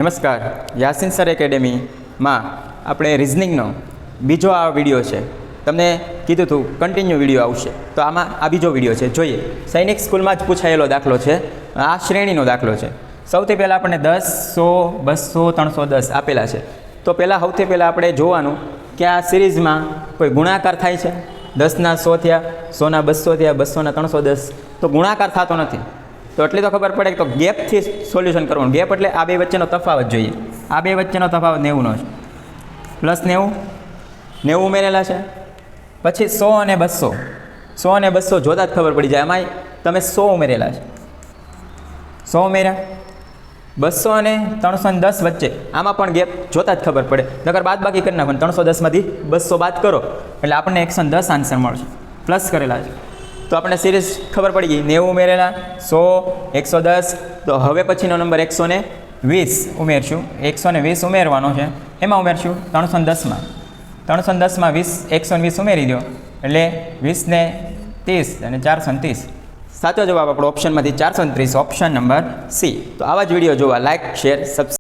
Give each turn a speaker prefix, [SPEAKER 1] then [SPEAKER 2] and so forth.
[SPEAKER 1] નમસ્કાર, યાસીન સર એકેડેમીમાં આપણે રિઝનિંગનો બીજો આ વિડીયો છે. તમને કીધું હતું કન્ટિન્યુ વિડીયો આવશે, તો આમાં આ બીજો વિડીયો છે. જોઈએ, સૈનિક સ્કૂલમાં જ પૂછાયેલો દાખલો છે. આ શ્રેણીનો દાખલો છે. સૌથી પહેલાં આપણને 10, 100, 200, 310 આપેલા છે. તો પહેલાં સૌથી પહેલાં આપણે જોવાનું કે આ સિરીઝમાં કોઈ ગુણાકાર થાય છે. 10ના 100 થયા, 100ના 200 થયા, 200ના 310, તો ગુણાકાર થતો નથી. તો એટલી તો ખબર પડે કે તો ગેપથી સોલ્યુશન કરવાનું. ગેપ એટલે આ બે વચ્ચેનો તફાવત જોઈએ. આ બે વચ્ચેનો તફાવત 90નો છે. +90, 90 ઉમેરેલા છે. પછી 100 અને 200, 100 અને 200 જોતા જ ખબર પડી જાય. એમાંય તમે 100 ઉમેરેલા છે, 100 ઉમેર્યા. 200 અને 310 વચ્ચે આમાં પણ ગેપ જોતા જ ખબર પડે. નકર બાદ બાકી કરી નાખો, 310માંથી 200 બાદ કરો એટલે આપણને 110 આન્સર મળશે. પ્લસ કરેલા છે તો આપણે સિરીઝ ખબર પડી ગઈ. 90 ઉમેરેલા, 100, 110. તો હવે પછીનો નંબર 120 ઉમેરશું. 120 ઉમેરવાનો છે. એમાં ઉમેરશું 310માં. 310માં 120 ઉમેરી દો એટલે 20 ને 30 અને 430. સાચો જવાબ આપણો ઓપ્શનમાંથી 430, ઓપ્શન નંબર સી. તો આવા જ વિડીયો જોવા લાઇક, શેર, સબસ્ક્રાઈબ.